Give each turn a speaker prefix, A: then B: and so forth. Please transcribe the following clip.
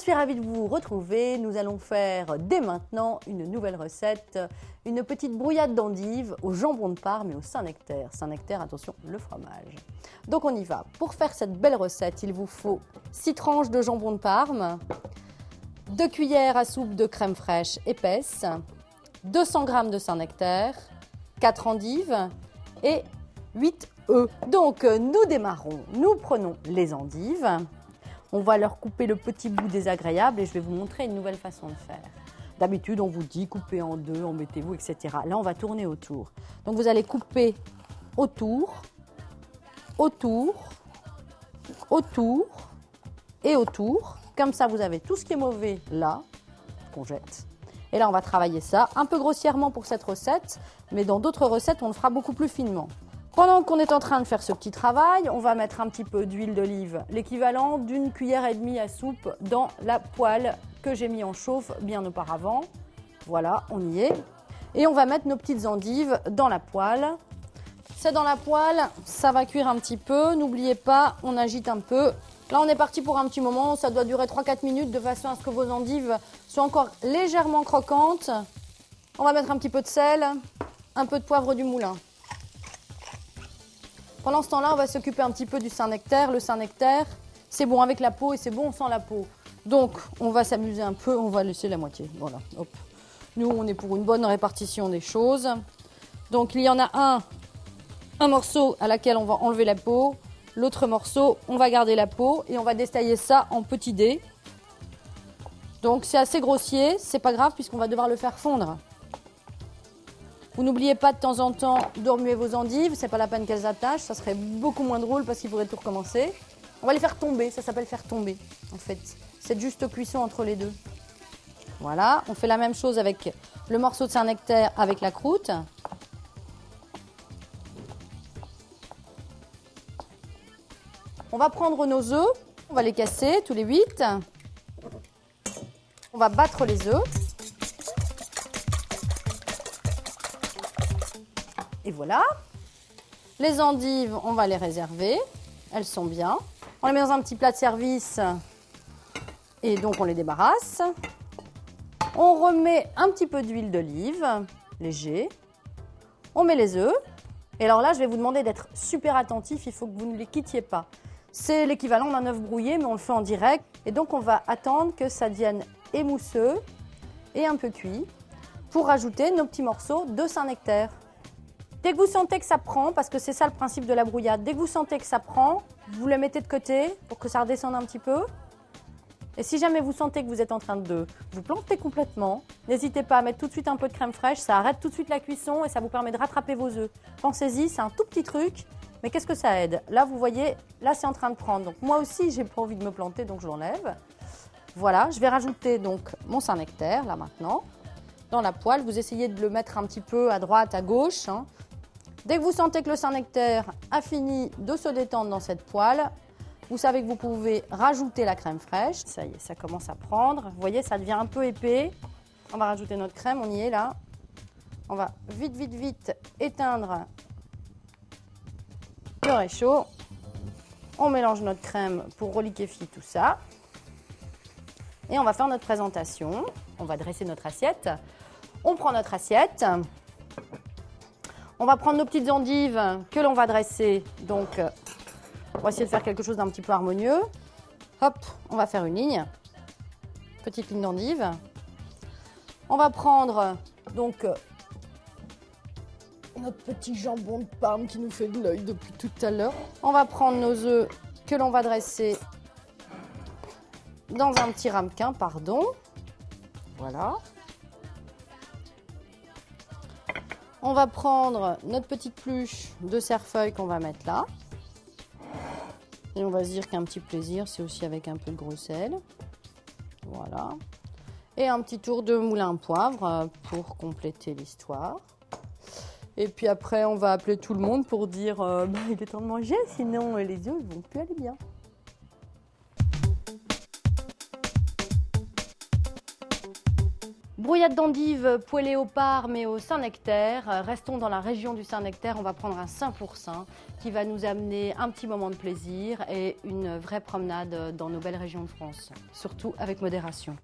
A: suis ravie de vous retrouver. Nous allons faire dès maintenant une nouvelle recette, une petite brouillade d'endives au jambon de Parme et au Saint-Nectaire. Saint-Nectaire, attention, le fromage. Donc on y va. Pour faire cette belle recette, il vous faut 6 tranches de jambon de Parme, 2 cuillères à soupe de crème fraîche épaisse, 200 g de Saint-Nectaire, 4 endives et 8 œufs. Donc nous démarrons. Nous prenons les endives. On va leur couper le petit bout désagréable et je vais vous montrer une nouvelle façon de faire. D'habitude, on vous dit coupez en deux, embêtez-vous, etc. Là, on va tourner autour. Donc, vous allez couper autour, autour, autour et autour. Comme ça, vous avez tout ce qui est mauvais là, qu'on jette. Et là, on va travailler ça un peu grossièrement pour cette recette, mais dans d'autres recettes, on le fera beaucoup plus finement. Pendant qu'on est en train de faire ce petit travail, on va mettre un petit peu d'huile d'olive, l'équivalent d'une cuillère et demie à soupe dans la poêle que j'ai mis en chauffe bien auparavant. Voilà, on y est. Et on va mettre nos petites endives dans la poêle. C'est dans la poêle, ça va cuire un petit peu. N'oubliez pas, on agite un peu. Là, on est parti pour un petit moment. Ça doit durer 3-4 minutes de façon à ce que vos endives soient encore légèrement croquantes. On va mettre un petit peu de sel, un peu de poivre du moulin. Pendant ce temps-là, on va s'occuper un petit peu du Saint-Nectaire. Le Saint-Nectaire, c'est bon avec la peau et c'est bon sans la peau. Donc, on va s'amuser un peu, on va laisser la moitié. Voilà, hop. Nous, on est pour une bonne répartition des choses. Donc, il y en a un morceau à laquelle on va enlever la peau. L'autre morceau, on va garder la peau et on va détailler ça en petits dés. Donc, c'est assez grossier, c'est pas grave puisqu'on va devoir le faire fondre. Vous n'oubliez pas de temps en temps de remuer vos endives, c'est pas la peine qu'elles attachent, ça serait beaucoup moins drôle parce qu'il faudrait tout recommencer. On va les faire tomber, ça s'appelle faire tomber en fait. C'est juste cuisson entre les deux. Voilà, on fait la même chose avec le morceau de Saint-Nectaire avec la croûte. On va prendre nos œufs, on va les casser tous les 8. On va battre les œufs. Et voilà, les endives, on va les réserver, elles sont bien. On les met dans un petit plat de service et donc on les débarrasse. On remet un petit peu d'huile d'olive, léger. On met les œufs. Et alors là, je vais vous demander d'être super attentif, il faut que vous ne les quittiez pas. C'est l'équivalent d'un œuf brouillé, mais on le fait en direct. Et donc on va attendre que ça devienne émousseux et un peu cuit pour rajouter nos petits morceaux de Saint-Nectaire. Dès que vous sentez que ça prend, parce que c'est ça le principe de la brouillade, dès que vous sentez que ça prend, vous le mettez de côté pour que ça redescende un petit peu. Et si jamais vous sentez que vous êtes en train de vous planter complètement, n'hésitez pas à mettre tout de suite un peu de crème fraîche, ça arrête tout de suite la cuisson et ça vous permet de rattraper vos œufs. Pensez-y, c'est un tout petit truc, mais qu'est-ce que ça aide? Là, vous voyez, là c'est en train de prendre. Donc moi aussi, j'ai pas envie de me planter, donc je l'enlève. Voilà, je vais rajouter donc mon Saint-Nectaire, là maintenant, dans la poêle. Vous essayez de le mettre un petit peu à droite, à gauche, hein. Dès que vous sentez que le Saint-Nectaire a fini de se détendre dans cette poêle, vous savez que vous pouvez rajouter la crème fraîche. Ça y est, ça commence à prendre. Vous voyez, ça devient un peu épais. On va rajouter notre crème, on y est là. On va vite, vite, vite éteindre le réchaud. On mélange notre crème pour reliquéfier tout ça. Et on va faire notre présentation. On va dresser notre assiette. On prend notre assiette. On va prendre nos petites endives que l'on va dresser. Donc, on va essayer de faire quelque chose d'un petit peu harmonieux. Hop, on va faire une ligne. Petite ligne d'endives. On va prendre donc notre petit jambon de Parme qui nous fait de l'œil depuis tout à l'heure. On va prendre nos œufs que l'on va dresser dans un petit ramequin, pardon. Voilà. On va prendre notre petite pluche de cerfeuil qu'on va mettre là. Et on va se dire qu'un petit plaisir, c'est aussi avec un peu de gros sel. Voilà. Et un petit tour de moulin à poivre pour compléter l'histoire. Et puis après, on va appeler tout le monde pour dire il est temps de manger, sinon les œufs ne vont plus aller bien. Brouillade d'endive, poêlée au parme et au Saint-Nectaire. Restons dans la région du Saint-Nectaire. On va prendre un Saint pour Saint qui va nous amener un petit moment de plaisir et une vraie promenade dans nos belles régions de France. Surtout avec modération.